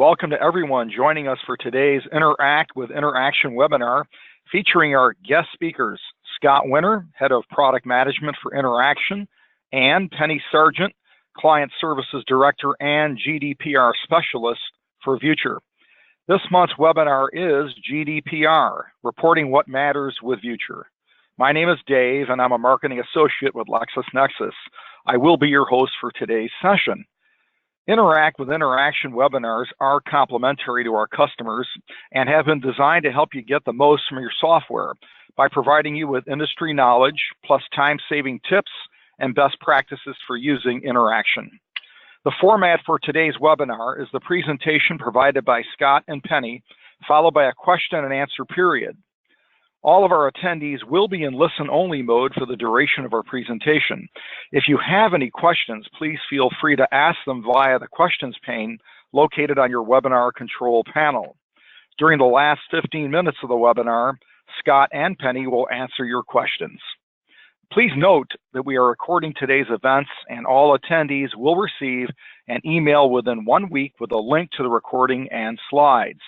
welcome to everyone joining us for today's Interact with Interaction webinar featuring our guest speakers, Scott Winter, Head of Product Management for Interaction, and Penny Sargent, Client Services Director and GDPR Specialist for Vuture. This month's webinar is GDPR, Reporting What Matters with Vuture. My name is Dave, and I'm a Marketing Associate with LexisNexis. I will be your host for today's session. Interact with Interaction webinars are complementary to our customers and have been designed to help you get the most from your software by providing you with industry knowledge, plus time-saving tips and best practices for using Interaction. The format for today's webinar is the presentation provided by Scott and Penny, followed by a question and answer period. All of our attendees will be in listen-only mode for the duration of our presentation. If you have any questions, please feel free to ask them via the questions pane located on your webinar control panel. During the last 15 minutes of the webinar, Scott and Penny will answer your questions. Please note that we are recording today's events, and all attendees will receive an email within 1 week with a link to the recording and slides.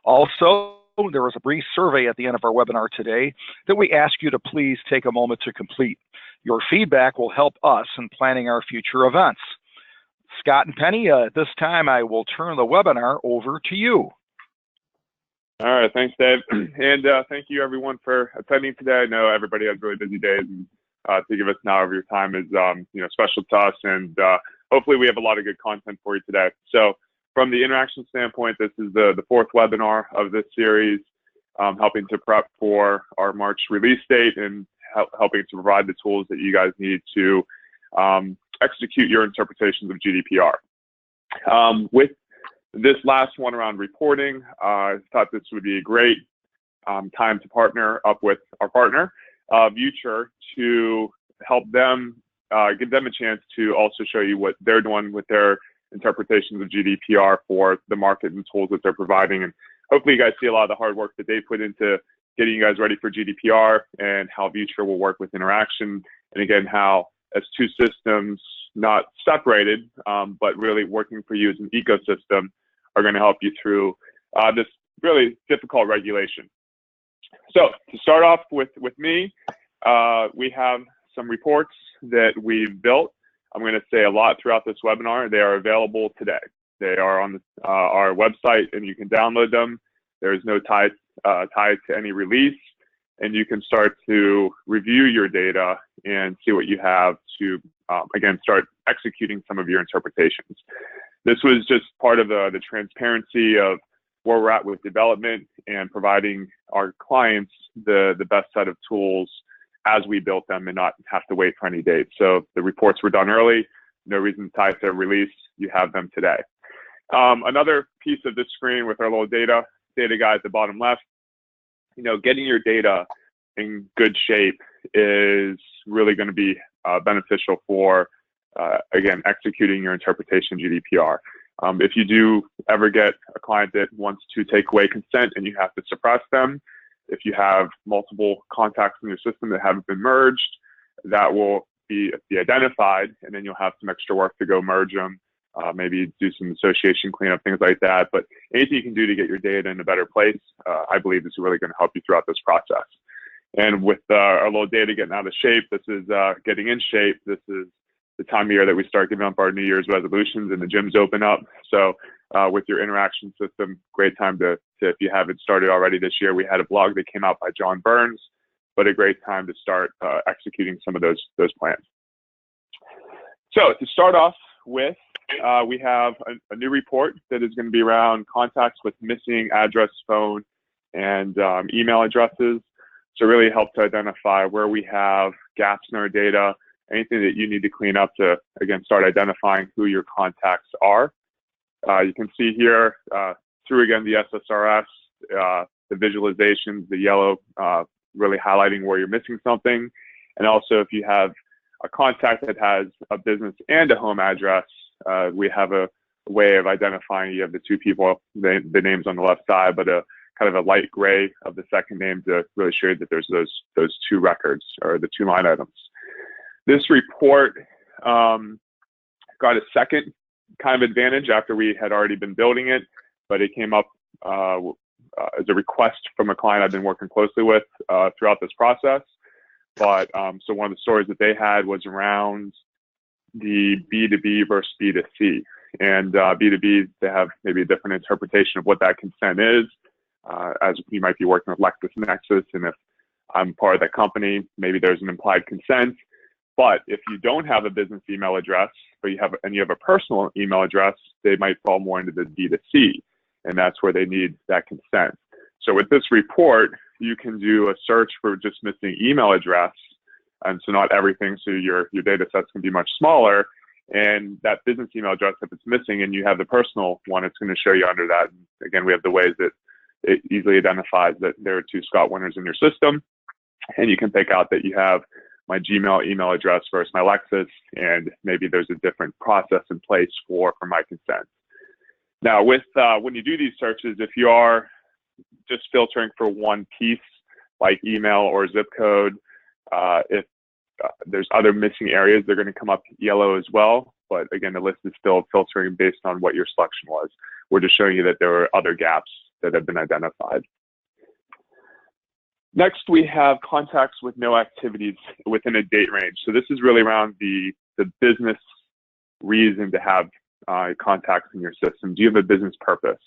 Also, there was a brief survey at the end of our webinar today that we ask you to please take a moment to complete. Your feedback will help us in planning our future events. Scott and Penny, at this time, I will turn the webinar over to you. All right, thanks, Dave. And thank you, everyone, for attending today. I know everybody has really busy days, and to give us an hour of your time is special to us, and hopefully we have a lot of good content for you today. So, from the interaction standpoint, this is the fourth webinar of this series, helping to prep for our March release date and helping to provide the tools that you guys need to execute your interpretations of GDPR. With this last one around reporting, I thought this would be a great time to partner up with our partner, Vuture, to help them, give them a chance to also show you what they're doing with their interpretations of GDPR for the market and tools that they're providing. And hopefully you guys see a lot of the hard work that they put into getting you guys ready for GDPR and how Vuture will work with Interaction. And again, how as two systems, not separated, but really working for you as an ecosystem, are going to help you through this really difficult regulation. So to start off with me, we have some reports that we've built. I'm going to say a lot throughout this webinar. They are available today. They are on our website, and you can download them. There is no tie to any release, and you can start to review your data and see what you have to, again, start executing some of your interpretations. This was just part of the transparency of where we're at with development and providing our clients the best set of tools as we built them and not have to wait for any dates. So the reports were done early, no reason to tie to a release. You have them today. Another piece of this screen with our little data guide at the bottom left, getting your data in good shape is really going to be beneficial for, again, executing your interpretation of GDPR. If you do ever get a client that wants to take away consent and you have to suppress them, if you have multiple contacts in your system that haven't been merged, that will be identified, and then you'll have some extra work to go merge them, maybe do some association cleanup, things like that. But anything you can do to get your data in a better place, I believe is really going to help you throughout this process. And with our little data getting out of shape, this is getting in shape. This is the time of year that we start giving up our New Year's resolutions and the gyms open up. So with your interaction system, great time to, if you haven't started already this year, we had a blog that came out by John Burns, but a great time to start executing some of those plans. So to start off with, we have a new report that is going to be around contacts with missing address, phone, and email addresses. So really help to identify where we have gaps in our data, anything that you need to clean up to, again, start identifying who your contacts are. You can see here through, again, the SSRS, the visualizations, the yellow really highlighting where you're missing something. And also if you have a contact that has a business and a home address, we have a way of identifying. You have the two people, the names on the left side, but a kind of a light gray of the second name to really show you that there's those two records or the two line items. This report got a second kind of advantage after we had already been building it. but it came up as a request from a client I've been working closely with throughout this process. But so one of the stories that they had was around the B2B versus B2C. And B2B, they have maybe a different interpretation of what that consent is, as you might be working with LexisNexis, and if I'm part of that company, maybe there's an implied consent. But if you don't have a business email address, but you have a personal email address, they might fall more into the B2C, and that's where they need that consent. So with this report, you can do a search for just missing email address, and so not everything, so your data sets can be much smaller, and that business email address, if it's missing and you have the personal one, it's going to show you under that. And again, we have the ways that it easily identifies that there are two Scott Winners in your system, and you can pick out that you have my Gmail email address versus my Lexis, and maybe there's a different process in place for my consent. Now, with when you do these searches, if you are just filtering for one piece, like email or zip code, if there's other missing areas, they're going to come up yellow as well. But again, the list is still filtering based on what your selection was. We're just showing you that there are other gaps that have been identified. Next, we have contacts with no activities within a date range. So this is really around the business reason to have contacts in your system. Do you have a business purpose?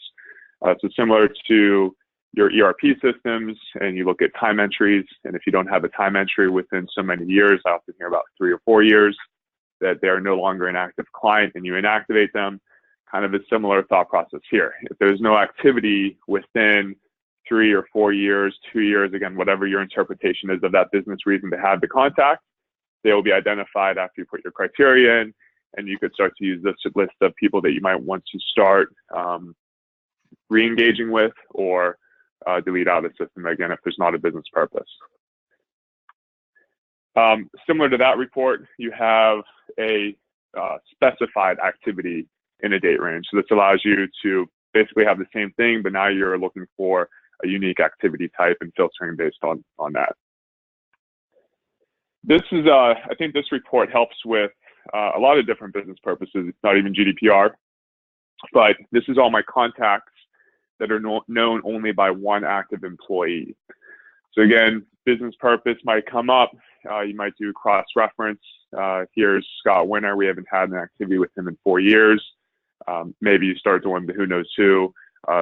So similar to your ERP systems, and you look at time entries, and if you don't have a time entry within so many years, I often hear about 3 or 4 years, that they're no longer an active client and you inactivate them. Kind of a similar thought process here. If there's no activity within 3 or 4 years, 2 years, again, whatever your interpretation is of that business reason to have the contact, they will be identified after you put your criteria in, and you could start to use this list of people that you might want to start re-engaging with, or delete out of the system, again, if there's not a business purpose. Similar to that report, you have a specified activity in a date range. So this allows you to basically have the same thing, but now you're looking for a unique activity type and filtering based on that. This is, I think this report helps with a lot of different business purposes. It's not even GDPR, but this is all my contacts that are known only by one active employee. So again, business purpose might come up. You might do cross-reference. Here's Scott Winner. We haven't had an activity with him in 4 years. Maybe you start doing the who knows who.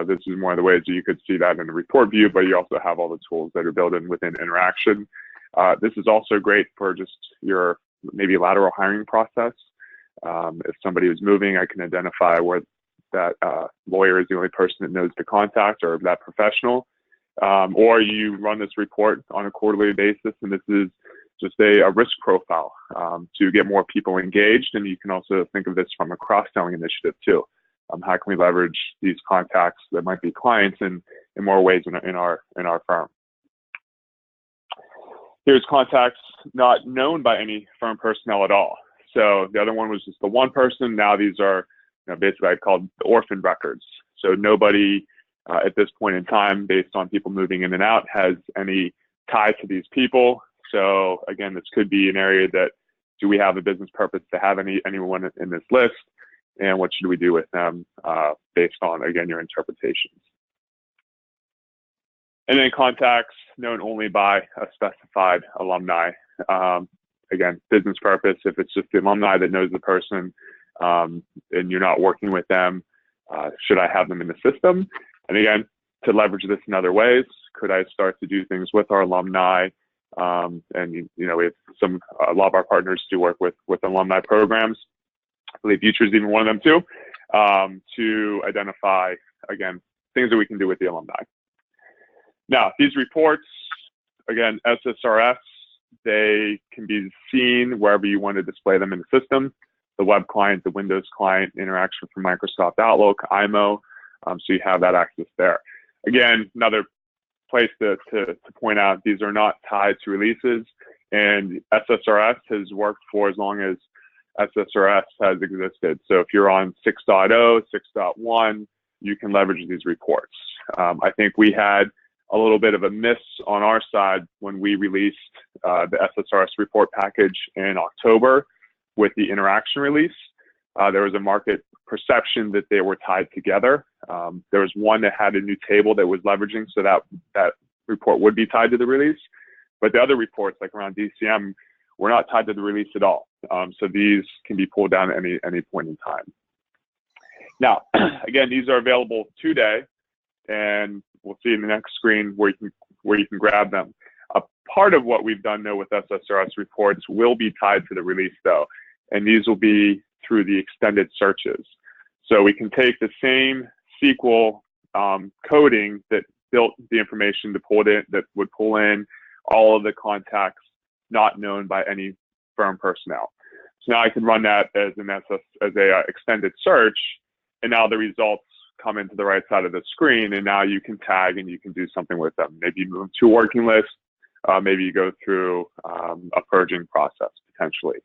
This is one of the ways that you could see that in the report view, but you also have all the tools that are built in within Interaction. This is also great for just your maybe lateral hiring process. If somebody is moving, I can identify where that lawyer is the only person that knows the contact or that professional. Or you run this report on a quarterly basis, and this is just a risk profile to get more people engaged. And you can also think of this from a cross-selling initiative too. How can we leverage these contacts that might be clients in more ways in our firm? Here's contacts not known by any firm personnel at all. So the other one was just the one person. Now these are basically I called the orphan records. So nobody at this point in time, based on people moving in and out, has any tie to these people. So again, this could be an area that, do we have a business purpose to have anyone in this list? And what should we do with them based on, again, your interpretations? And then contacts known only by a specified alumni. Again, business purpose, if it's just the alumni that knows the person and you're not working with them, should I have them in the system? And again, to leverage this in other ways, could I start to do things with our alumni? And we have a lot of our partners do work with alumni programs. I believe Vuture is even one of them too, to identify, again, things that we can do with the alumni. Now, these reports, again, SSRS, they can be seen wherever you want to display them in the system. The web client, the Windows client, Interaction from Microsoft Outlook, IMO, so you have that access there. Again, another place to point out, these are not tied to releases, and SSRS has worked for as long as SSRS has existed. So if you're on 6.0, 6.1, you can leverage these reports. I think we had a little bit of a miss on our side when we released the SSRS report package in October with the Interaction release. there was a market perception that they were tied together. There was one that had a new table that was leveraging, so that report would be tied to the release. But the other reports, like around DCM, were not tied to the release at all. So these can be pulled down at any point in time. Now, again, these are available today, and we'll see in the next screen where you can grab them. A part of what we've done though with SSRS reports will be tied to the release though, and these will be through the extended searches. So we can take the same SQL coding that built the information that would pull in all of the contacts not known by any firm personnel. So now I can run that as a extended search, and now the results come into the right side of the screen, and now you can tag and you can do something with them. Maybe you move them to a working list, maybe you go through a purging process potentially.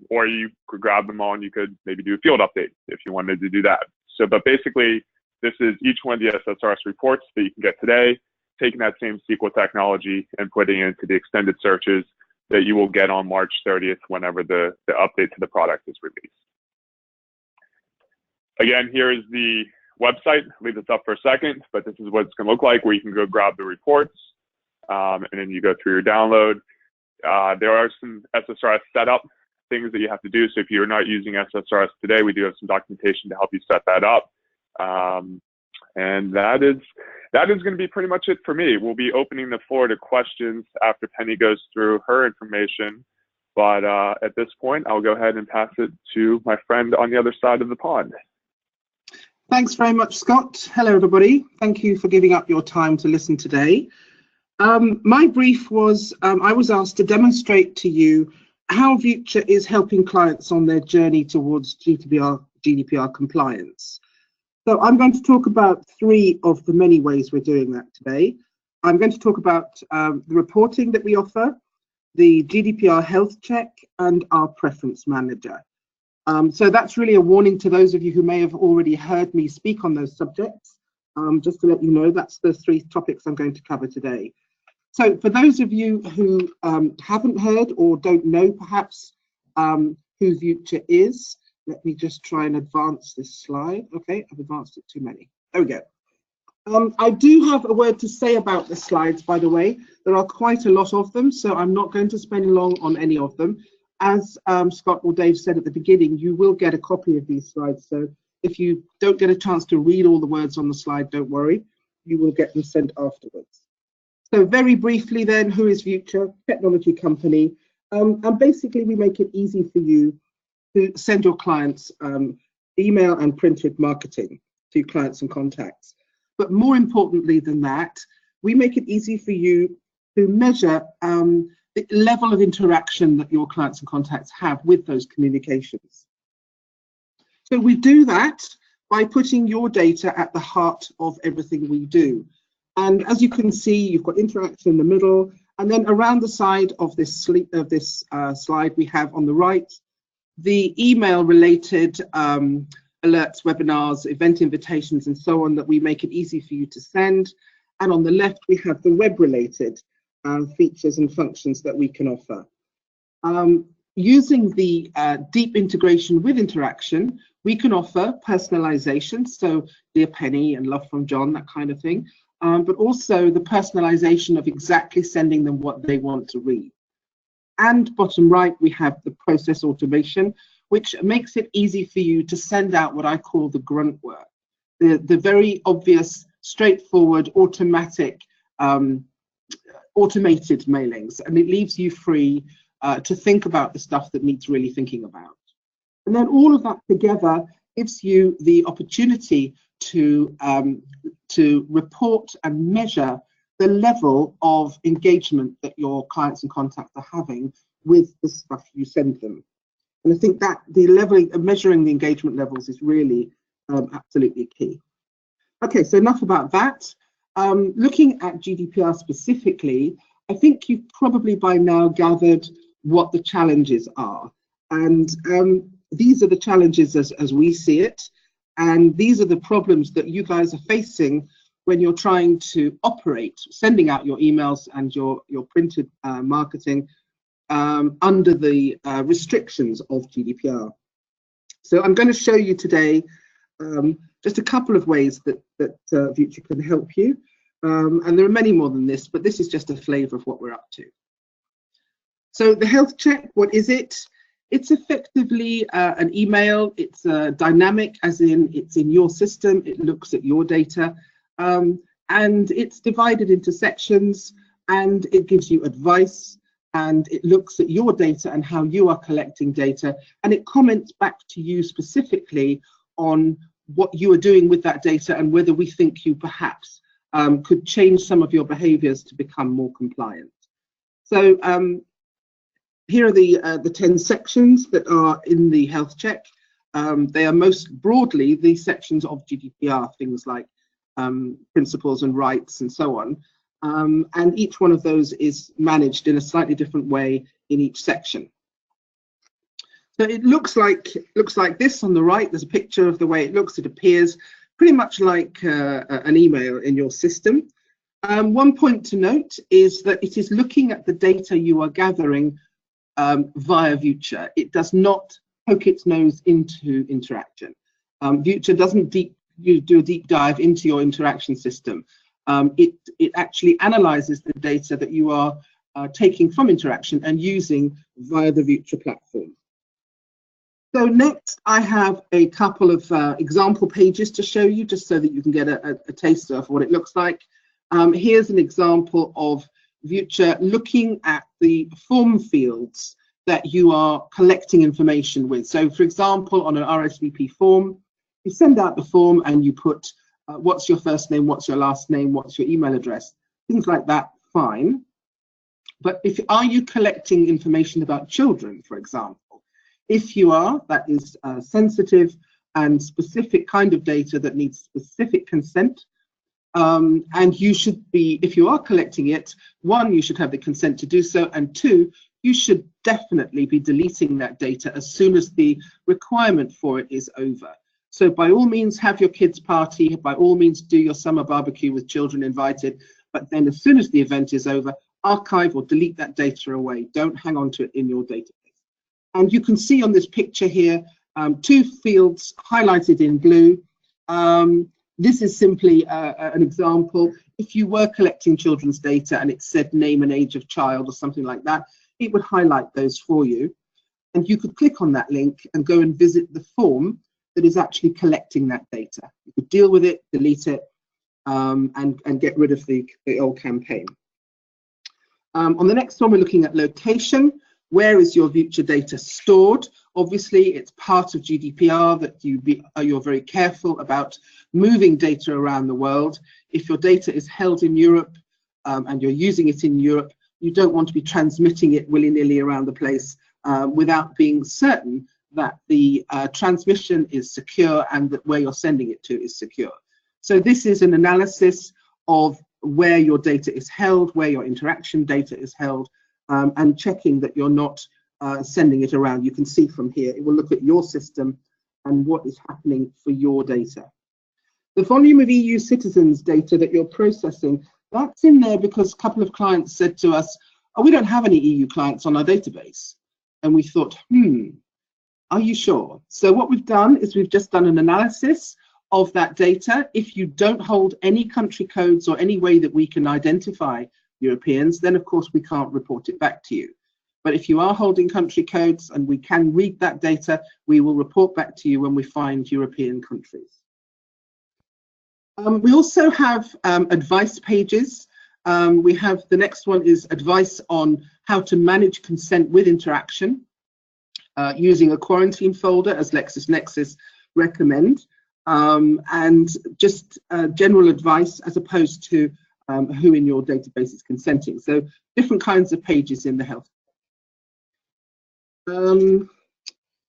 Or you could grab them all and you could maybe do a field update if you wanted to do that. So, but basically, this is each one of the SSRS reports that you can get today, taking that same SQL technology and putting it into the extended searches that you will get on March 30th whenever the update to the product is released. Again, here is the website. I'll leave this up for a second, but this is what it's going to look like, where you can go grab the reports, and then you go through your download. There are some SSRS setup things that you have to do. So if you're not using SSRS today, we do have some documentation to help you set that up. And that is going to be pretty much it for me. We'll be opening the floor to questions after Penny goes through her information. But at this point, I'll go ahead and pass it to my friend on the other side of the pond. Thanks very much, Scott. Hello, everybody. Thank you for giving up your time to listen today. My brief was, I was asked to demonstrate to you how Vuture is helping clients on their journey towards GDPR compliance. So I'm going to talk about 3 of the many ways we're doing that today. I'm going to talk about the reporting that we offer, the GDPR health check, and our preference manager. So that's really a warning to those of you who may have already heard me speak on those subjects. Just to let you know, that's the 3 topics I'm going to cover today. So for those of you who haven't heard or don't know perhaps who Vuture is, let me just try and advance this slide. Okay, I've advanced it too many. There we go. I do have a word to say about the slides, by the way. There are quite a lot of them, so I'm not going to spend long on any of them. As Scott or Dave said at the beginning, you will get a copy of these slides. So if you don't get a chance to read all the words on the slide, don't worry. You will get them sent afterwards. So very briefly then, who is Vuture? Technology company. And basically, we make it easy for you to send your clients email and printed marketing to clients and contacts. But more importantly than that, we make it easy for you to measure the level of interaction that your clients and contacts have with those communications. So we do that by putting your data at the heart of everything we do. And as you can see, you've got interaction in the middle, and then around the side of this slide, we have on the right the email-related alerts, webinars, event invitations, and so on that we make it easy for you to send. And on the left, we have the web-related features and functions that we can offer. Using the deep integration with interaction, we can offer personalization, so Dear Penny and Love from John, that kind of thing, but also the personalization of exactly sending them what they want to read. And bottom right, we have the process automation, which makes it easy for you to send out what I call the grunt work, the very obvious, straightforward, automatic, automated mailings, and it leaves you free to think about the stuff that needs really thinking about. And then all of that together gives you the opportunity to report and measure the level of engagement that your clients and contacts are having with the stuff you send them. And I think that the level of measuring the engagement levels is really absolutely key. Okay, so enough about that. Looking at GDPR specifically, I think you've probably by now gathered what the challenges are. And these are the challenges as we see it. And these are the problems that you guys are facing when you're trying to operate, sending out your emails and your printed marketing under the restrictions of GDPR. So I'm going to show you today just a couple of ways that Vuture can help you. And there are many more than this, but this is just a flavour of what we're up to. So the health check, what is it? It's effectively an email. It's dynamic, as in it's in your system. It looks at your data, and it's divided into sections, and it gives you advice, and it looks at your data and how you are collecting data, and it comments back to you specifically on what you are doing with that data and whether we think you perhaps could change some of your behaviours to become more compliant. So here are the 10 sections that are in the health check. They are most broadly the sections of GDPR, things like principles and rights and so on. And each one of those is managed in a slightly different way in each section. So it looks like this on the right. There's a picture of the way it looks. It appears pretty much like an email in your system. One point to note is that it is looking at the data you are gathering via Vuture. It does not poke its nose into interaction. Vuture doesn't do a deep dive into your interaction system. It actually analyzes the data that you are taking from interaction and using via the Vuture platform. So next, I have a couple of example pages to show you, just so that you can get a taste of what it looks like. Here's an example of Vuture looking at the form fields that you are collecting information with. So for example, on an RSVP form, you send out the form and you put what's your first name, what's your last name, what's your email address, things like that, fine. But are you collecting information about children, for example? If you are, that is sensitive and specific kind of data that needs specific consent. And you should be, if you are collecting it, one, you should have the consent to do so, and two, you should definitely be deleting that data as soon as the requirement for it is over. So by all means, have your kids' party, by all means, do your summer barbecue with children invited, but then as soon as the event is over, archive or delete that data away. Don't hang on to it in your database. And you can see on this picture here, two fields highlighted in blue. This is simply an example. If you were collecting children's data and it said name and age of child or something like that, it would highlight those for you. And you could click on that link and go and visit the form that is actually collecting that data. You could deal with it, delete it, and get rid of the old campaign. On the next one, we're looking at location. Where is your Vuture data stored? Obviously, it's part of GDPR that you're very careful about moving data around the world. If your data is held in Europe and you're using it in Europe, you don't want to be transmitting it willy-nilly around the place without being certain that the transmission is secure and that where you're sending it to is secure. So this is an analysis of where your data is held, where your interaction data is held, and checking that you're not sending it around. You can see from here, it will look at your system and what is happening for your data. The volume of EU citizens data that you're processing, that's in there because a couple of clients said to us, oh, we don't have any EU clients on our database. And we thought, are you sure? So what we've done is we've just done an analysis of that data. If you don't hold any country codes or any way that we can identify Europeans, then of course we can't report it back to you. But if you are holding country codes and we can read that data, we will report back to you when we find European countries. We also have advice pages. We have the next one is advice on how to manage consent with interaction using a quarantine folder, as LexisNexis recommend, and just general advice as opposed to who in your database is consenting. So different kinds of pages in the health.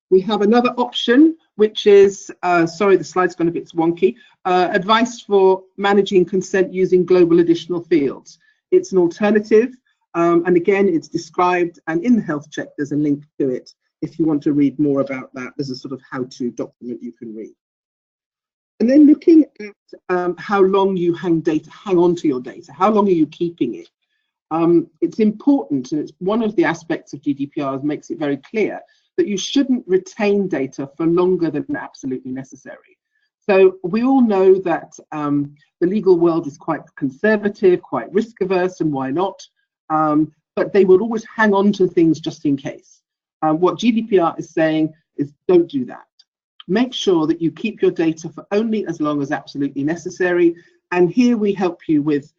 We have another option, which is, sorry, the slide's gone a bit wonky, advice for managing consent using global additional fields. It's an alternative, and again, it's described, and in the health check, there's a link to it. If you want to read more about that, there's a sort of how-to document you can read. And then looking at how long you hang on to your data, how long are you keeping it? It's important, and it's one of the aspects of GDPR that makes it very clear that you shouldn't retain data for longer than absolutely necessary. So we all know that the legal world is quite conservative, quite risk averse, and why not? But they will always hang on to things just in case. What GDPR is saying is don't do that. Make sure that you keep your data for only as long as absolutely necessary. And here we help you with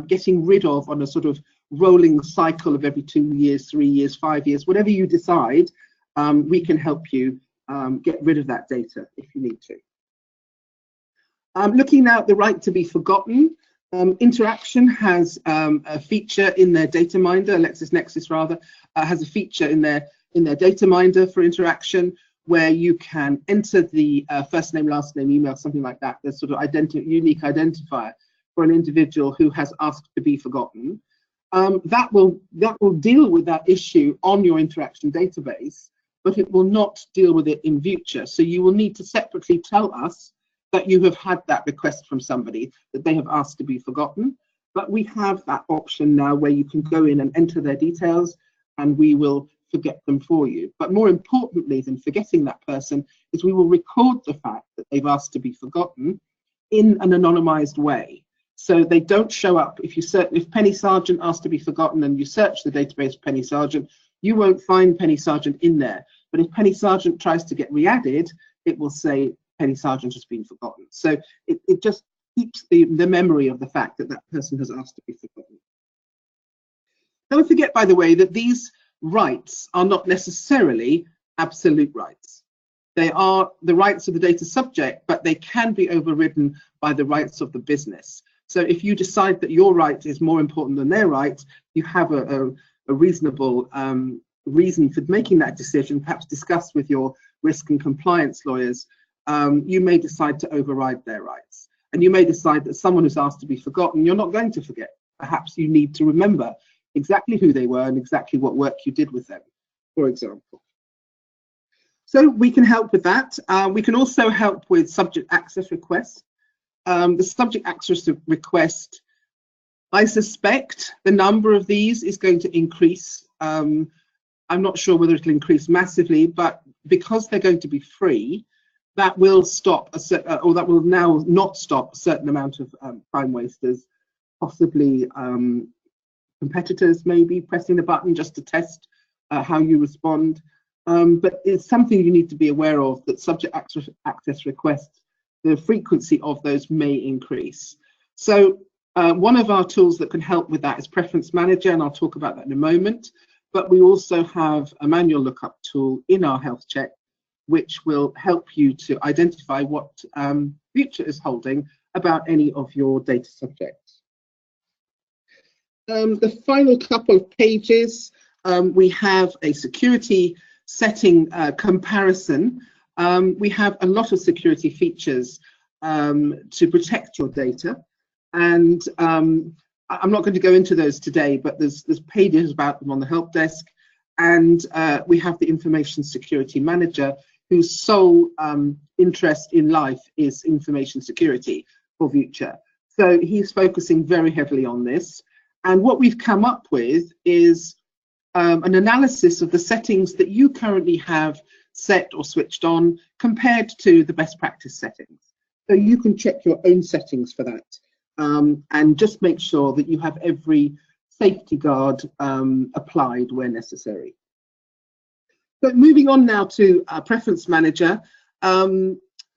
getting rid of, on a sort of rolling cycle of every 2 years, 3 years, 5 years, whatever you decide, we can help you get rid of that data if you need to. Looking now at the right to be forgotten, Interaction has a feature in their data minder. LexisNexis rather has a feature in their data minder for Interaction, where you can enter the first name, last name, email, something like that. There's sort of unique identifier for an individual who has asked to be forgotten. That will deal with that issue on your Interaction database, but it will not deal with it in Vuture. So you will need to separately tell us that you have had that request from somebody, that they have asked to be forgotten. But we have that option now where you can go in and enter their details, and we will forget them for you. But more importantly than forgetting that person is we will record the fact that they've asked to be forgotten in an anonymized way. So they don't show up. If Penny Sargent asked to be forgotten and you search the database Penny Sargent, you won't find Penny Sargent in there. But if Penny Sargent tries to get re-added, it will say Penny Sargent has been forgotten. So it just keeps the memory of the fact that that person has asked to be forgotten. Don't forget, by the way, that these rights are not necessarily absolute rights. They are the rights of the data subject, but they can be overridden by the rights of the business. So if you decide that your right is more important than their right, you have a reasonable reason for making that decision, perhaps discuss with your risk and compliance lawyers. You may decide to override their rights. And you may decide that someone who's asked to be forgotten, you're not going to forget. Perhaps you need to remember exactly who they were and exactly what work you did with them, for example. So we can help with that. We can also help with subject access requests. The subject access request, I suspect the number of these is going to increase. I'm not sure whether it'll increase massively, but because they're going to be free, that will stop, or that will now not stop a certain amount of time wasters, possibly competitors maybe pressing the button just to test how you respond. But it's something you need to be aware of, that subject access requests, the frequency of those may increase. So one of our tools that can help with that is Preference Manager, and I'll talk about that in a moment. But we also have a manual lookup tool in our health check, which will help you to identify what Vuture is holding about any of your data subjects. The final couple of pages, we have a security setting comparison. We have a lot of security features to protect your data, and I'm not going to go into those today, but there's pages about them on the help desk, and we have the Information Security Manager, whose sole interest in life is information security for Vuture. So he's focusing very heavily on this. And what we've come up with is an analysis of the settings that you currently have set or switched on compared to the best practice settings. So you can check your own settings for that and just make sure that you have every safety guard applied where necessary. But moving on now to Preference Manager,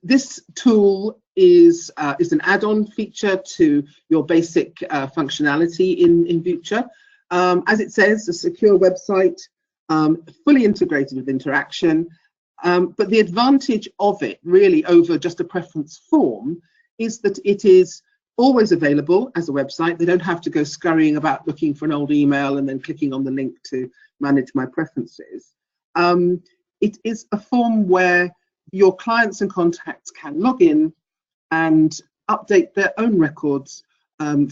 this tool is an add-on feature to your basic functionality in Vuture. As it says, a secure website, fully integrated with Interaction. But the advantage of it really over just a preference form is that it is always available as a website. They don't have to go scurrying about looking for an old email and then clicking on the link to manage my preferences. It is a form where your clients and contacts can log in and update their own records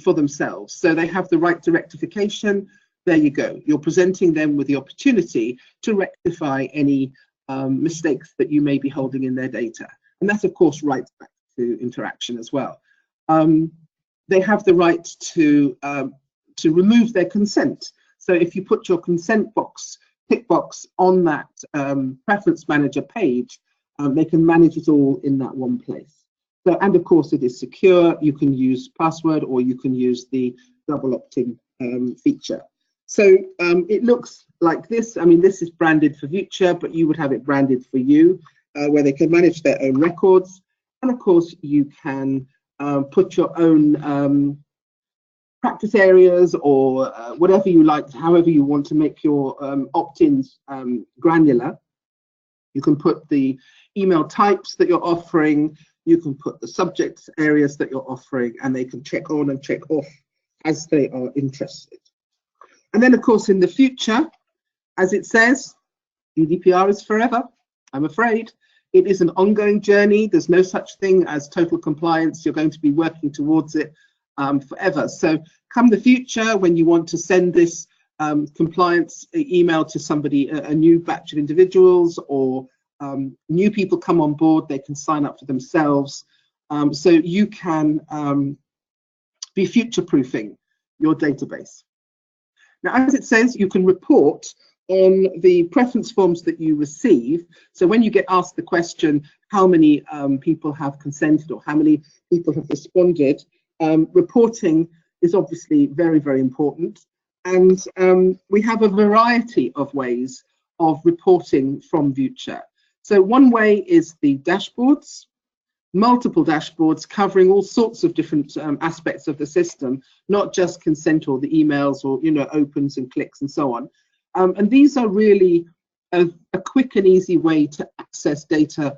for themselves. So they have the right to rectification. There you go. You're presenting them with the opportunity to rectify any mistakes that you may be holding in their data. And that, of course, writes back to Interaction as well. They have the right to remove their consent. So if you put your consent box tick box on that preference manager page, they can manage it all in that one place. So, and of course it is secure. You can use password or you can use the double opt-in feature. So it looks like this. I mean, this is branded for Vuture, but you would have it branded for you, where they can manage their own records. And of course, you can put your own practice areas or whatever you like, however you want to make your opt-ins granular. You can put the email types that you're offering, you can put the subject areas that you're offering, and they can check on and check off as they are interested. And then, of course, in the future, as it says, GDPR is forever, I'm afraid. It is an ongoing journey. There's no such thing as total compliance. You're going to be working towards it forever. So come the future, when you want to send this compliance email to somebody, a new batch of individuals, or new people come on board, they can sign up for themselves. So you can be future-proofing your database. Now, as it says, you can report on the preference forms that you receive. So when you get asked the question, how many people have consented or how many people have responded, reporting is obviously very, very important. And we have a variety of ways of reporting from Vuture. So one way is the dashboards, multiple dashboards covering all sorts of different aspects of the system, not just consent or the emails or, you know, opens and clicks and so on. And these are really a quick and easy way to access data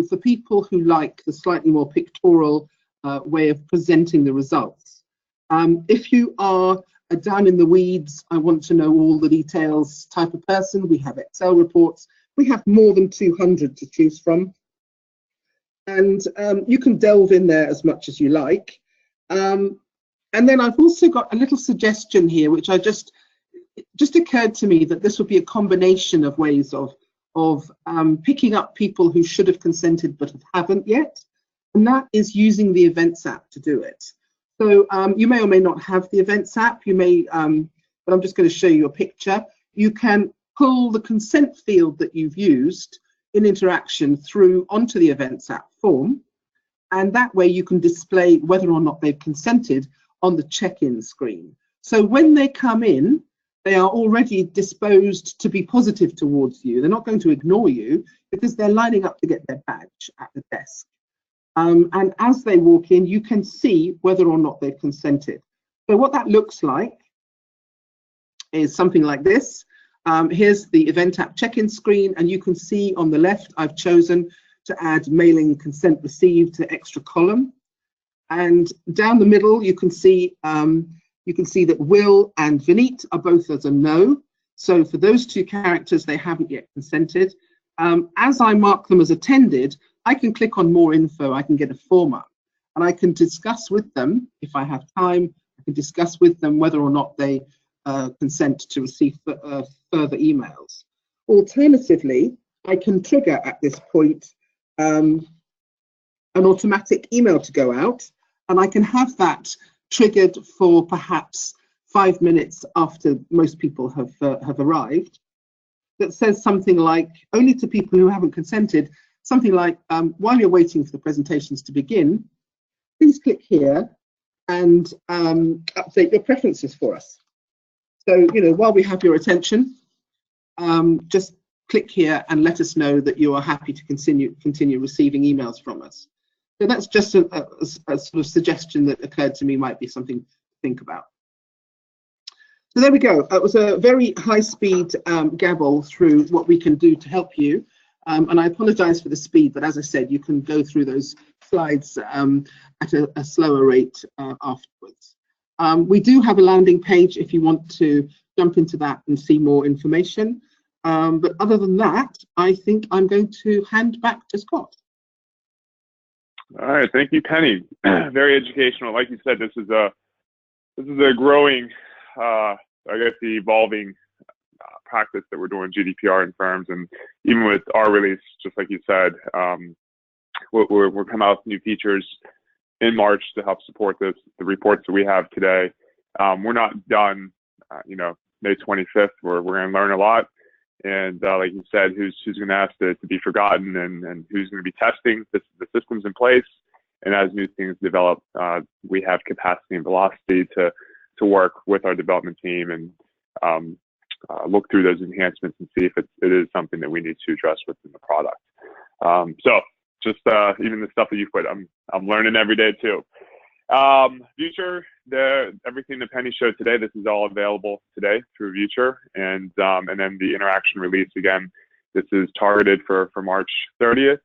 for people who like the slightly more pictorial way of presenting the results. If you are a down in the weeds, I want to know all the details type of person, we have Excel reports. We have more than 200 to choose from. And you can delve in there as much as you like. And then I've also got a little suggestion here, which it just occurred to me that this would be a combination of ways of picking up people who should have consented but haven't yet. And that is using the Events app to do it. So you may or may not have the Events app. You may, but I'm just going to show you a picture. You can pull the consent field that you've used in interaction through onto the Events app form, and that way you can display whether or not they've consented on the check-in screen. So when they come in, they are already disposed to be positive towards you. They're not going to ignore you because they're lining up to get their badge at the desk. And as they walk in, you can see whether or not they've consented. So what that looks like is something like this. Here's the Event app check-in screen, and you can see on the left, I've chosen to add mailing consent received to extra column. And down the middle, you can see that Will and Vineet are both as a no. So for those two characters, they haven't yet consented. As I mark them as attended, I can click on more info, I can get a form up, and I can discuss with them, if I have time, I can discuss with them whether or not they consent to receive further emails. Alternatively, I can trigger at this point an automatic email to go out, and I can have that triggered for perhaps 5 minutes after most people have arrived. That says something like, only to people who haven't consented, something like, while you're waiting for the presentations to begin, please click here and update your preferences for us. So, you know, while we have your attention, just click here and let us know that you are happy to continue receiving emails from us. So that's just a sort of suggestion that occurred to me might be something to think about. So there we go. It was a very high-speed gabble through what we can do to help you. And I apologize for the speed, but as I said, you can go through those slides at a slower rate afterwards. We do have a landing page if you want to jump into that and see more information. But other than that, I think I'm going to hand back to Scott. All right, thank you, Penny. Very educational. Like you said, this is a growing, I guess, the evolving practice that we're doing GDPR in firms, and even with our release, just like you said, we're coming out with new features in March to help support this. The reports that we have today, we're not done. You know, May 25th, we're going to learn a lot, and like you said, who's going to ask to be forgotten, and who's going to be testing the systems in place. And as new things develop, we have capacity and velocity to work with our development team and look through those enhancements and see if it is something that we need to address within the product. So just even the stuff that you put, I'm learning every day too. Vuture, everything that Penny showed today, this is all available today through Vuture, and then the interaction release again. This is targeted for March 30th,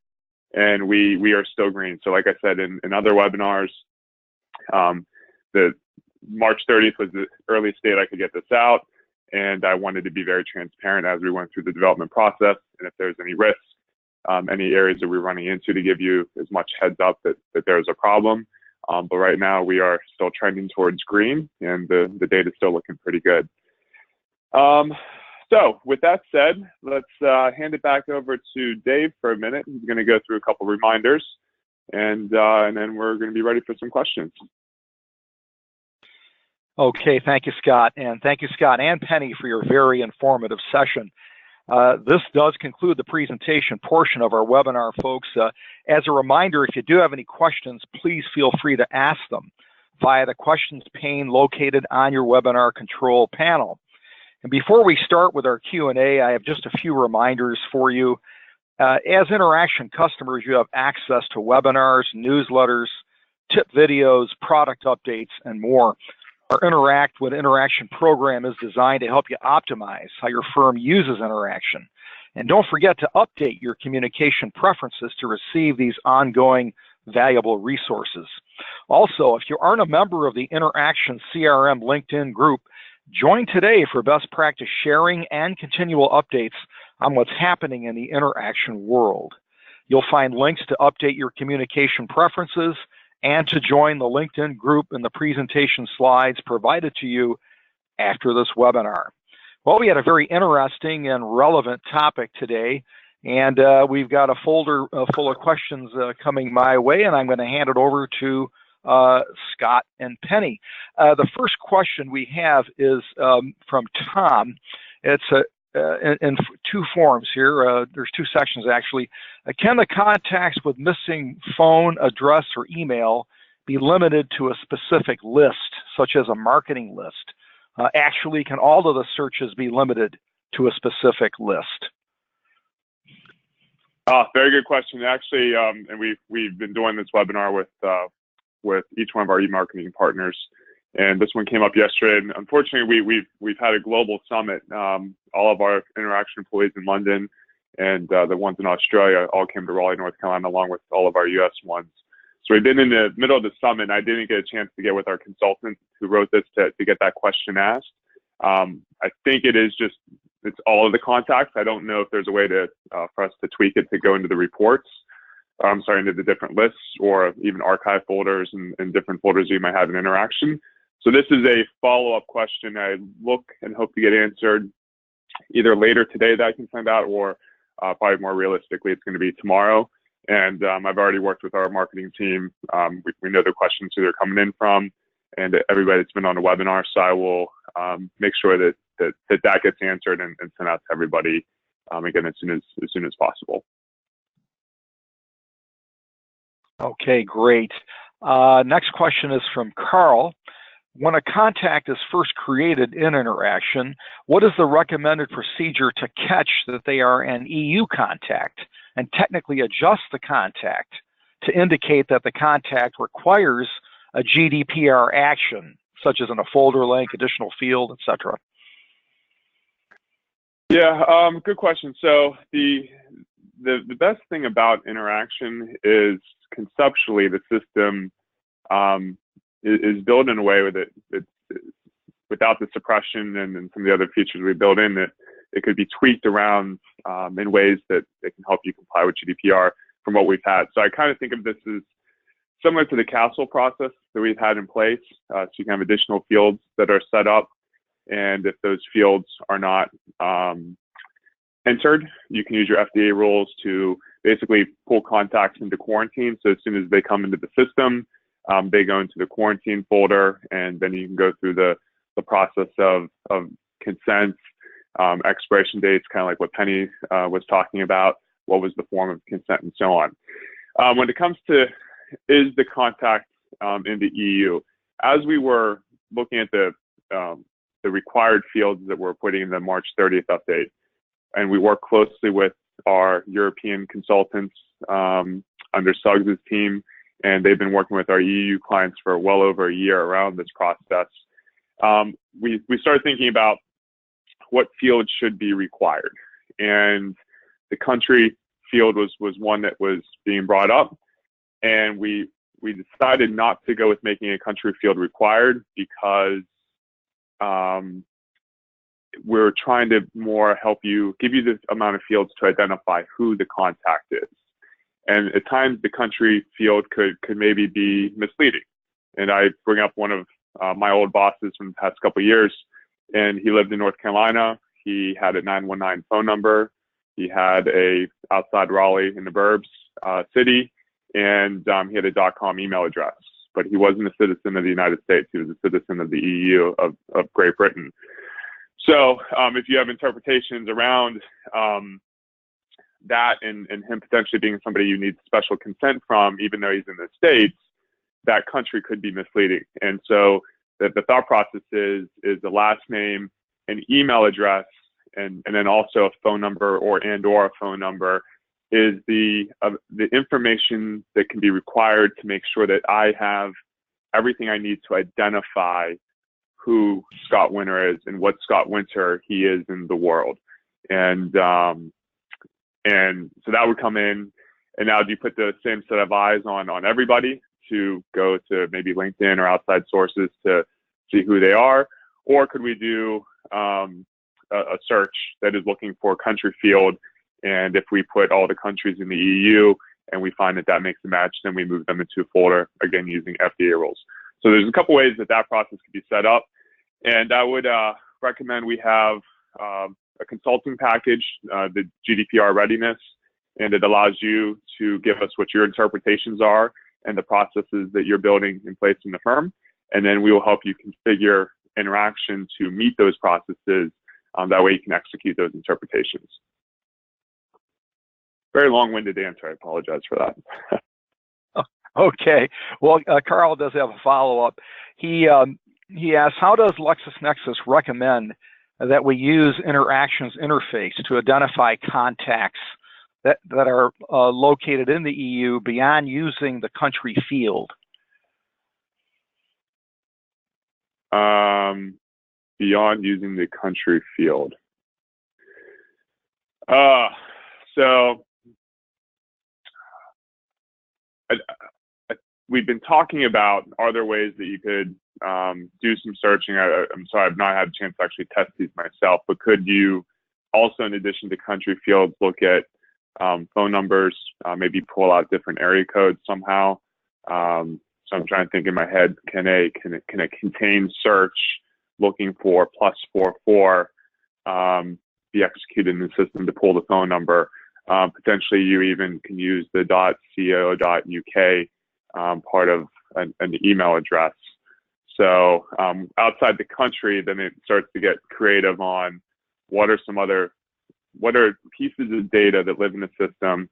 and we are still green. So like I said in other webinars, the March 30th was the earliest date I could get this out, and I wanted to be very transparent as we went through the development process, and if there's any risks, any areas that we're running into, to give you as much heads up that there's a problem. But right now we are still trending towards green, and the data is still looking pretty good. So with that said, let's hand it back over to Dave for a minute. He's going to go through a couple reminders, and then we're going to be ready for some questions. Okay, thank you, Scott. And thank you, Scott and Penny, for your very informative session. This does conclude the presentation portion of our webinar, folks. As a reminder, if you do have any questions, please feel free to ask them via the questions pane located on your webinar control panel. And before we start with our Q&A, I have just a few reminders for you. As Interaction customers, you have access to webinars, newsletters, tip videos, product updates, and more. Our Interact with Interaction program is designed to help you optimize how your firm uses Interaction. And don't forget to update your communication preferences to receive these ongoing valuable resources. Also, if you aren't a member of the Interaction CRM LinkedIn group, join today for best practice sharing and continual updates on what's happening in the Interaction world. You'll find links to update your communication preferences and to join the LinkedIn group in the presentation slides provided to you after this webinar. Well, we had a very interesting and relevant topic today, and we've got a folder full of questions coming my way, and I'm going to hand it over to Scott and Penny. The first question we have is from Tom. It's in two forms here. There's two sections actually. Can the contacts with missing phone, address, or email be limited to a specific list, such as a marketing list? Actually, can all of the searches be limited to a specific list? Very good question. Actually, and we've been doing this webinar with each one of our e-marketing partners. And this one came up yesterday. And unfortunately, we've had a global summit. All of our Interaction employees in London and the ones in Australia all came to Raleigh, North Carolina, along with all of our US ones. So we've been in the middle of the summit, and I didn't get a chance to get with our consultant who wrote this to get that question asked. I think it's all of the contacts. I don't know if there's a way to for us to tweak it to go into the reports. Into the different lists, or even archive folders and different folders you might have in Interaction. So this is a follow-up question I look and hope to get answered either later today that I can send out, or probably more realistically, it's going to be tomorrow. And I've already worked with our marketing team. We know the questions who they're coming in from, and everybody that's been on the webinar. So I will make sure that gets answered and sent out to everybody again as soon as possible. Okay, great. Next question is from Carl. When a contact is first created in Interaction, what is the recommended procedure to catch that they are an EU contact and technically adjust the contact to indicate that the contact requires a GDPR action, such as in a folder link, additional field, etc.? Yeah, good question. So the best thing about Interaction is conceptually the system is built in a way that it's without the suppression and some of the other features we built in, that it could be tweaked around in ways that it can help you comply with GDPR from what we've had. So I kind of think of this as similar to the Castle process that we've had in place. So you can have additional fields that are set up, and if those fields are not entered, you can use your FDA rules to basically pull contacts into quarantine. So as soon as they come into the system, they go into the quarantine folder, and then you can go through the process of consent, expiration dates, kind of like what Penny was talking about, what was the form of consent, and so on. When it comes to is the contact in the EU, as we were looking at the required fields that we're putting in the March 30th update, and we work closely with our European consultants under Suggs' team, and they've been working with our EU clients for well over a year around this process. We started thinking about what fields should be required, and the country field was one that was being brought up, and we decided not to go with making a country field required because we're trying to more help you, give you the amount of fields to identify who the contact is. And at times the country field could maybe be misleading. And I bring up one of my old bosses from the past couple of years, and he lived in North Carolina. He had a 919 phone number. He had a outside Raleigh in the burbs city, and he had a .com email address. But he wasn't a citizen of the United States. He was a citizen of the EU of Great Britain. So if you have interpretations around that and him potentially being somebody you need special consent from, even though he's in the States, that country could be misleading. And so the thought process is the last name, an email address, and then also a phone number or a phone number is the information that can be required to make sure that I have everything I need to identify who Scott Winter is and what Scott Winter he is in the world. And so that would come in. And now do you put the same set of eyes on everybody to go to maybe LinkedIn or outside sources to see who they are? Or could we do a search that is looking for a country field? And if we put all the countries in the EU and we find that makes a match, then we move them into a folder, again, using FDA rules. So there's a couple ways that process could be set up. And I would recommend we have a consulting package, the GDPR readiness, and it allows you to give us what your interpretations are and the processes that you're building in place in the firm. And then we will help you configure interaction to meet those processes. That way you can execute those interpretations. Very long-winded answer. I apologize for that. Okay. Well, Carl does have a follow-up. He asks, how does LexisNexis recommend that we use interactions interface to identify contacts that are located in the EU beyond using the country field? Beyond using the country field. So we've been talking about, are there ways that you could do some searching? I'm sorry, I've not had a chance to actually test these myself, but could you also, in addition to country fields, look at phone numbers, maybe pull out different area codes somehow? So I'm trying to think in my head, can a contained search looking for +44 be executed in the system to pull the phone number? Potentially you even can use the .co.uk part of an email address. So outside the country, then it starts to get creative on what are pieces of data that live in the system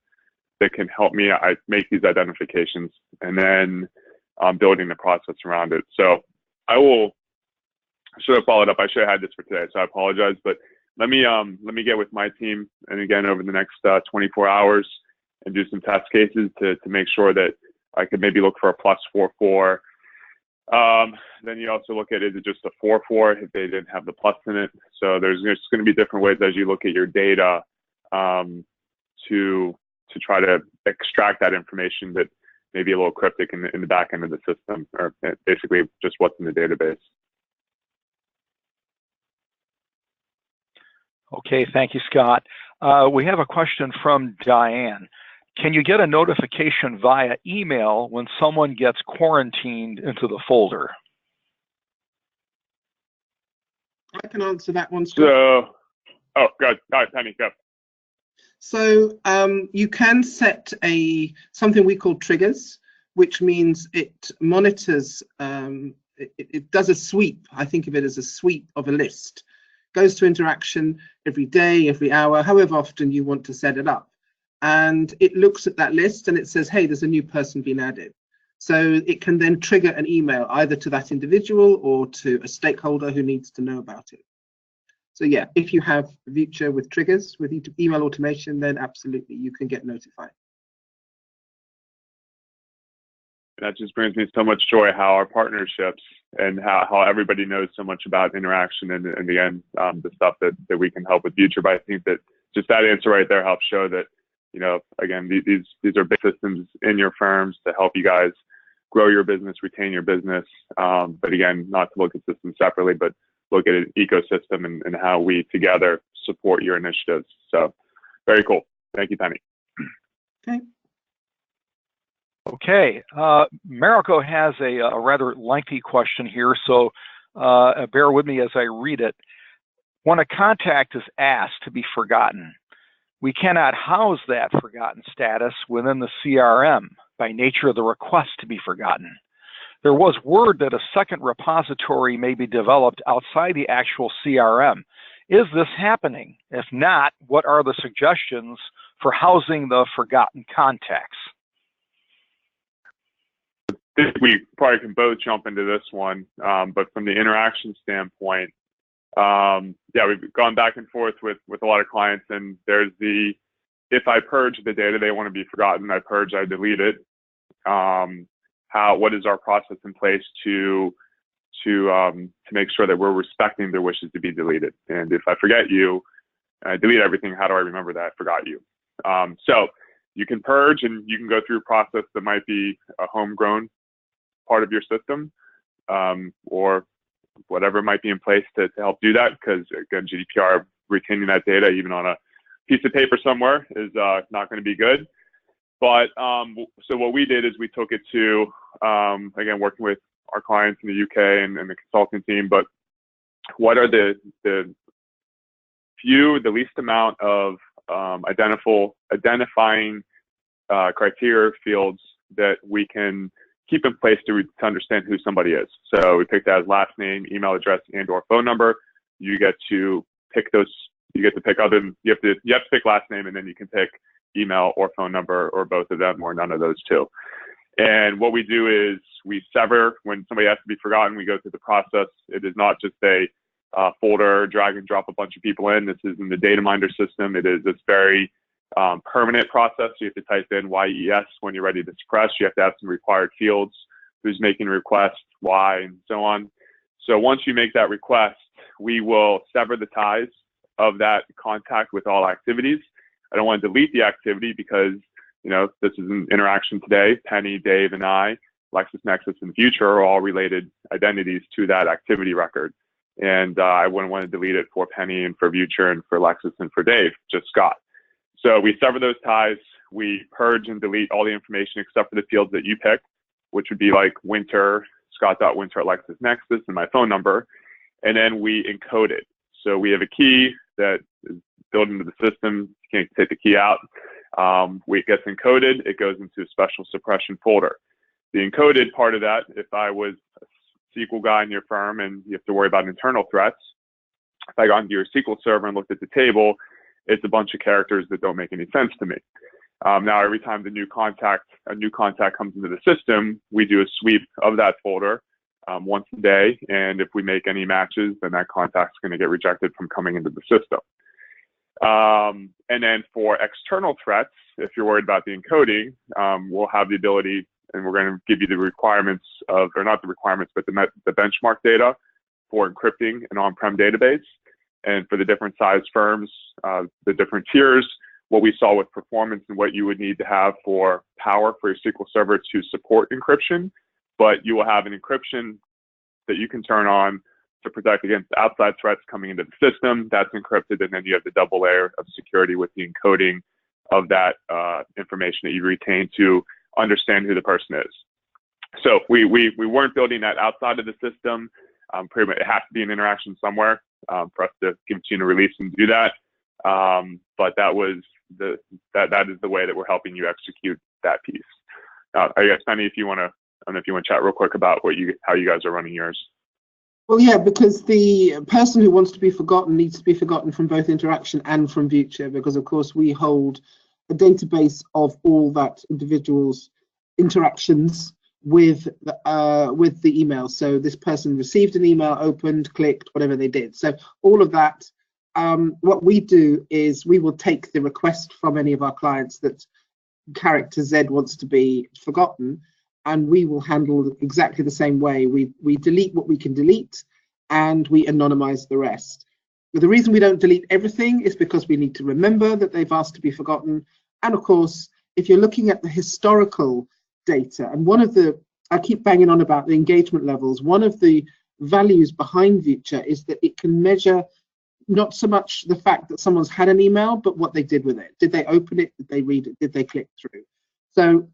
that can help me make these identifications, and then building the process around it. So I should have followed up. I should have had this for today, so I apologize. But let me get with my team, and again over the next 24 hours, and do some test cases to make sure that I could maybe look for a +44. Then you also look at, is it just a 44 if they didn't have the plus in it? So there's going to be different ways as you look at your data to try to extract that information that may be a little cryptic in the back end of the system, or basically just what's in the database. Okay, thank you, Scott. We have a question from Diane. Can you get a notification via email when someone gets quarantined into the folder? I can answer that one, Scott. So, oh, good. All right, Penny, go. So you can set something we call triggers, which means it monitors, it does a sweep. I think of it as a sweep of a list. goes to interaction every day, every hour, however often you want to set it up. And it looks at that list and it says, hey, there's a new person been added. So it can then trigger an email either to that individual or to a stakeholder who needs to know about it. So yeah, if you have Vuture with triggers, with email automation, then absolutely you can get notified. That just brings me so much joy how our partnerships and how everybody knows so much about interaction and again, the stuff that we can help with Vuture. But I think that just that answer right there helps show that, you know, again, these are big systems in your firms to help you guys grow your business, retain your business. But again, not to look at systems separately, but look at an ecosystem and how we together support your initiatives. So very cool. Thank you, Penny. Okay. Okay, Mariko has a rather lengthy question here, so bear with me as I read it. When a contact is asked to be forgotten, we cannot house that forgotten status within the CRM by nature of the request to be forgotten. There was word that a second repository may be developed outside the actual CRM. Is this happening? If not, what are the suggestions for housing the forgotten contacts? I think we probably can both jump into this one, but from the interaction standpoint, yeah, we've gone back and forth with a lot of clients, and there's the, if I purge the data, they want to be forgotten, I purge, I delete it. What is our process in place to make sure that we're respecting their wishes to be deleted? And if I forget you, I delete everything, how do I remember that I forgot you? So you can purge and you can go through a process that might be a homegrown part of your system, or whatever might be in place to help do that, because again, GDPR, retaining that data even on a piece of paper somewhere is not going to be good. But so what we did is we took it to, again, working with our clients in the UK and the consulting team, but what are the least amount of identifying criteria fields that we can keep in place to understand who somebody is. So we picked that as last name, email address, and or phone number. You get to pick those. You get to pick other. You have to pick last name, and then you can pick email or phone number, or both of them, or none of those two. And what we do is we sever when somebody has to be forgotten. We go through the process. It is not just a folder, drag and drop a bunch of people in. This is in the data minder system. It is this very permanent process. You have to type in YES when you're ready to suppress. You have to have some required fields, who's making a request, why, and so on. So once you make that request, we will sever the ties of that contact with all activities. I don't want to delete the activity because, you know, this is an interaction today. Penny, Dave, and I, LexisNexis and Vuture are all related identities to that activity record. And I wouldn't want to delete it for Penny and for Vuture and for Lexis and for Dave, just Scott. So we sever those ties. We purge and delete all the information except for the fields that you pick, which would be like Winter, Scott.Winter@LexisNexis, and my phone number. And then we encode it. So we have a key that is built into the system. You can't take the key out. It gets encoded. It goes into a special suppression folder. The encoded part of that, if I was a SQL guy in your firm and you have to worry about internal threats, if I got into your SQL server and looked at the table, it's a bunch of characters that don't make any sense to me. Now, every time a new contact comes into the system, we do a sweep of that folder once a day. And if we make any matches, then that contact's going to get rejected from coming into the system. And then for external threats, if you're worried about the encoding, we'll have the ability, and we're going to give you the requirements of, or not the requirements, but the benchmark data for encrypting an on-prem database. And for the different size firms, the different tiers, what we saw with performance and what you would need to have for power for your SQL server to support encryption. But you will have an encryption that you can turn on to protect against outside threats coming into the system. That's encrypted, and then you have the double layer of security with the encoding of that information that you retain to understand who the person is. So we weren't building that outside of the system. Pretty much it has to be an interaction somewhere for us to give it to you in a release and do that. But that is the way that we're helping you execute that piece. I guess, Penny, if you want to, I don't know if you want to chat real quick about how you guys are running yours. Well, yeah, because the person who wants to be forgotten needs to be forgotten from both interaction and from Vuture, because of course we hold a database of all that individual's interactions with the email. So this person received an email, opened, clicked, whatever they did. So all of that, what we do is we will take the request from any of our clients that character Z wants to be forgotten, and we will handle exactly the same way. We delete what we can delete, and we anonymize the rest. But the reason we don't delete everything is because we need to remember that they've asked to be forgotten. And of course, if you're looking at the historical data, and one of the, I keep banging on about the engagement levels, one of the values behind Vuture is that it can measure not so much the fact that someone's had an email, but what they did with it. Did they open it? Did they read it? Did they click through? So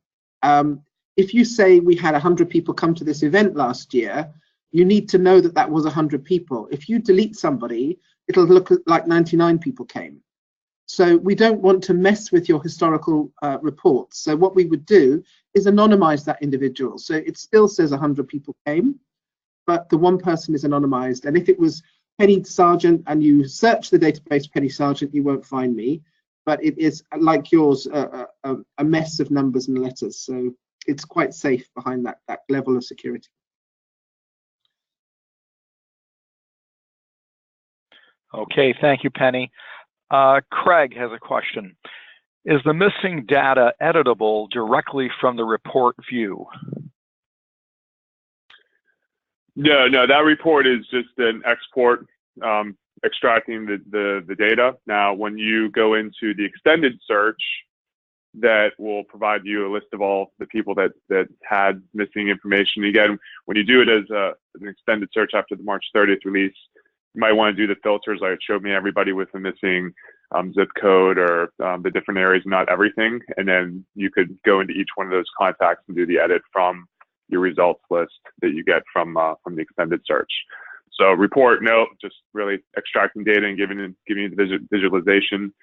if you say we had 100 people come to this event last year, you need to know that that was 100 people. If you delete somebody, it'll look like 99 people came. So we don't want to mess with your historical reports. So what we would do is anonymize that individual. So it still says 100 people came, but the one person is anonymized. And if it was Penny Sargent and you search the database Penny Sargent, you won't find me. But it is, like yours, a mess of numbers and letters. So it's quite safe behind that level of security. Okay, thank you, Penny. Craig has a question. Is the missing data editable directly from the report view? No, that report is just an export, extracting the data. Now, when you go into the extended search, that will provide you a list of all the people that had missing information. Again, when you do it as an extended search after the March 30th release, you might want to do the filters like it showed me everybody with a missing zip code or the different areas, not everything. And then you could go into each one of those contacts and do the edit from your results list that you get from the extended search. So report, no, just really extracting data and giving you the visualization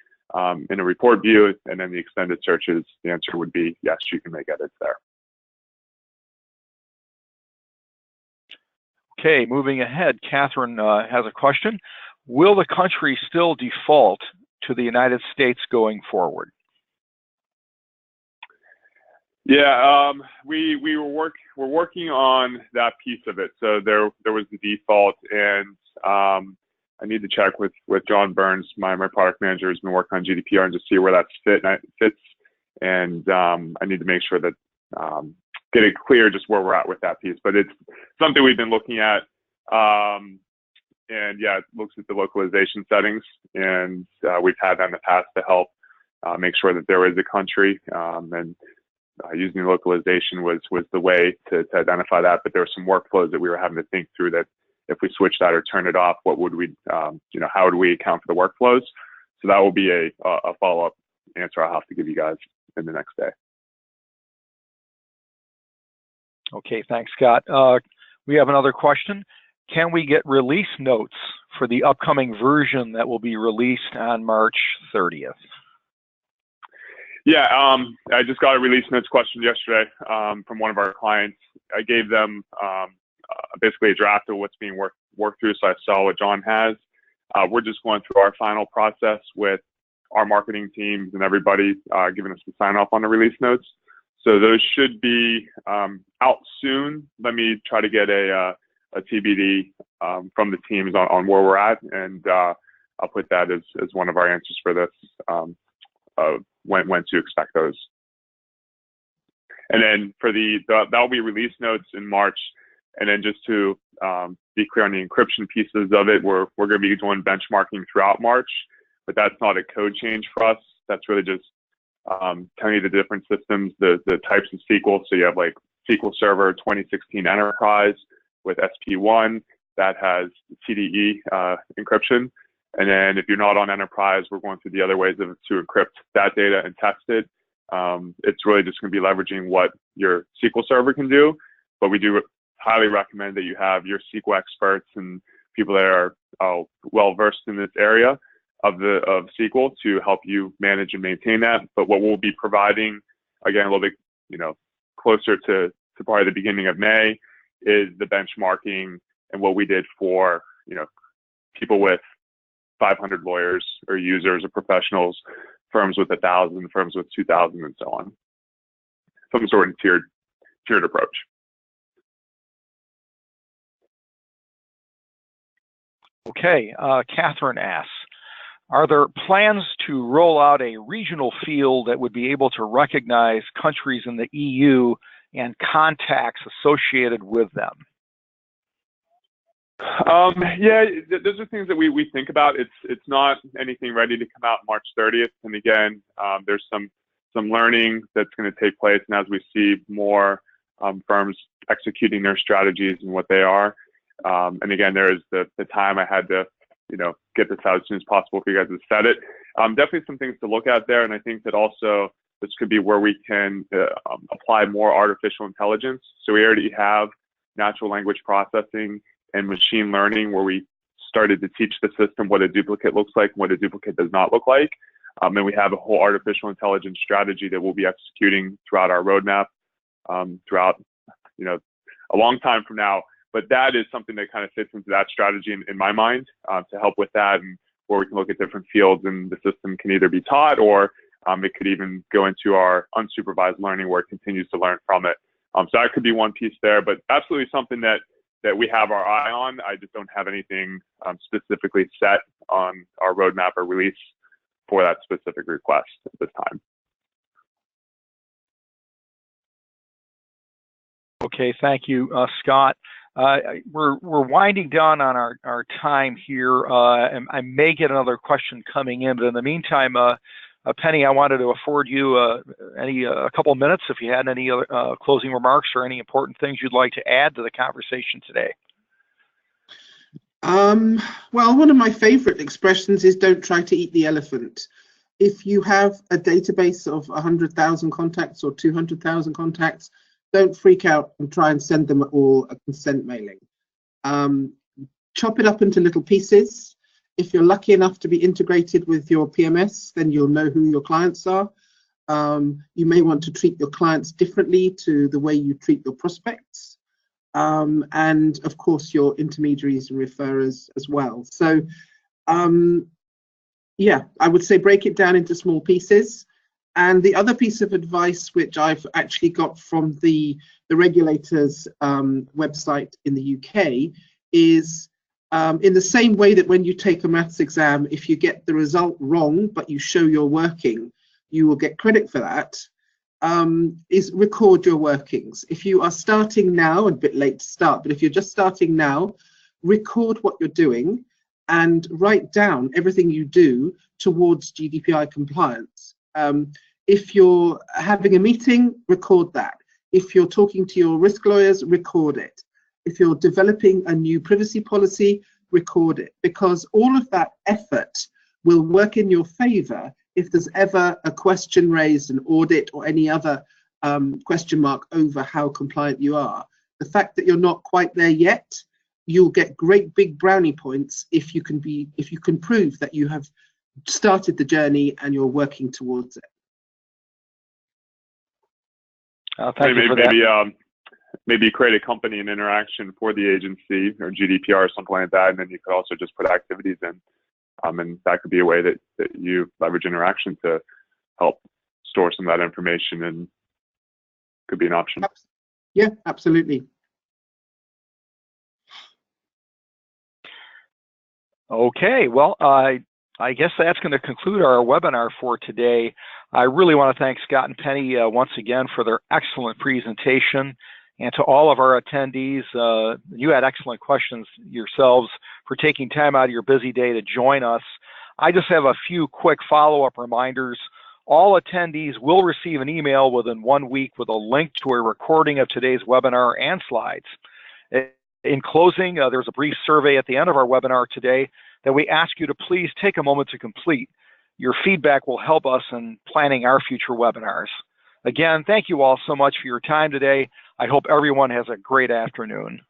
in a report view. And then the extended searches, the answer would be yes, you can make edits there. Okay, moving ahead, Catherine has a question. Will the country still default to the United States going forward? Yeah, we're working on that piece of it. So there was the default, and I need to check with John Burns, my product manager, who's been working on GDPR, and just see where that fits. And I need to make sure that get it clear just where we're at with that piece. But it's something we've been looking at. And yeah, it looks at the localization settings, and we've had that in the past to help make sure that there is a country, and using localization was the way to identify that. But there were some workflows that we were having to think through, that if we switch that or turn it off, what would we, how would we account for the workflows? So that will be a follow-up answer I'll have to give you guys in the next day. Okay, thanks, Scott. We have another question. Can we get release notes for the upcoming version that will be released on March 30th? Yeah, I just got a release notes question yesterday from one of our clients. I gave them basically a draft of what's being worked through, so I saw what John has. We're just going through our final process with our marketing teams and everybody giving us the sign off on the release notes. So those should be out soon. Let me try to get a TBD from the teams on where we're at, and I'll put that as one of our answers for this, when to expect those. And then for that'll be release notes in March. And then just to be clear on the encryption pieces of it, we're going to be doing benchmarking throughout March, but that's not a code change for us. That's really just telling you the different systems, the types of SQL. So you have like SQL Server 2016 Enterprise with SP1 that has CDE encryption. And then if you're not on Enterprise, we're going through the other ways to encrypt that data and test it. It's really just going to be leveraging what your SQL Server can do, but we do highly recommend that you have your SQL experts and people that are well versed in this area of SQL to help you manage and maintain that. But what we'll be providing, again, a little bit closer to probably the beginning of May, is the benchmarking and what we did for, people with 500 lawyers or users or professionals, firms with 1,000, firms with 2,000, and so on. Some sort of tiered approach. Okay, Catherine asks, are there plans to roll out a regional field that would be able to recognize countries in the EU and contacts associated with them? Yeah, those are things that we think about. It's not anything ready to come out March 30th. And again, there's some learning that's going to take place, and as we see more firms executing their strategies and what they are. And again, there is the time I had to, get this out as soon as possible for you guys to set it. Definitely some things to look at there. And I think that also this could be where we can apply more artificial intelligence. So we already have natural language processing and machine learning where we started to teach the system what a duplicate looks like and what a duplicate does not look like. And we have a whole artificial intelligence strategy that we'll be executing throughout our roadmap, throughout, a long time from now. But that is something that kind of fits into that strategy in my mind, to help with that, and where we can look at different fields, and the system can either be taught, or it could even go into our unsupervised learning where it continues to learn from it. So that could be one piece there, but absolutely something that we have our eye on. I just don't have anything specifically set on our roadmap or release for that specific request at this time. Okay, thank you, Scott. We're winding down on our time here, and I may get another question coming in, but in the meantime, Penny, I wanted to afford you a couple of minutes if you had any closing remarks or any important things you'd like to add to the conversation today. Well, one of my favorite expressions is don't try to eat the elephant. If you have a database of 100,000 contacts or 200,000 contacts, don't freak out and try and send them all a consent mailing. Chop it up into little pieces. If you're lucky enough to be integrated with your PMS, then you'll know who your clients are. You may want to treat your clients differently to the way you treat your prospects. And of course, your intermediaries and referrers as well. So yeah, I would say break it down into small pieces. And the other piece of advice, which I've actually got from the regulator's website in the UK, is in the same way that when you take a maths exam, if you get the result wrong, but you show you're working, you will get credit for that, is record your workings. If you are starting now, a bit late to start, but if you're just starting now, record what you're doing and write down everything you do towards GDPR compliance. If you're having a meeting, record that. If you're talking to your risk lawyers, record it. If you're developing a new privacy policy, record it, because all of that effort will work in your favor if there's ever a question raised, an audit or any other question mark over how compliant you are. The fact that you're not quite there yet, you'll get great big brownie points if you can prove that you have started the journey and you're working towards it. Thank you for that. Maybe create a company and interaction for the agency or GDPR or something like that, and then you could also just put activities in, and that could be a way that you leverage interaction to help store some of that information, and could be an option. Yeah, absolutely. Okay, well, I guess that's going to conclude our webinar for today. I really want to thank Scott and Penny once again for their excellent presentation, and to all of our attendees. You had excellent questions yourselves, for taking time out of your busy day to join us. I just have a few quick follow-up reminders. All attendees will receive an email within 1 week with a link to a recording of today's webinar and slides. In closing, there's a brief survey at the end of our webinar today that we ask you to please take a moment to complete. Your feedback will help us in planning our future webinars. Again, thank you all so much for your time today. I hope everyone has a great afternoon.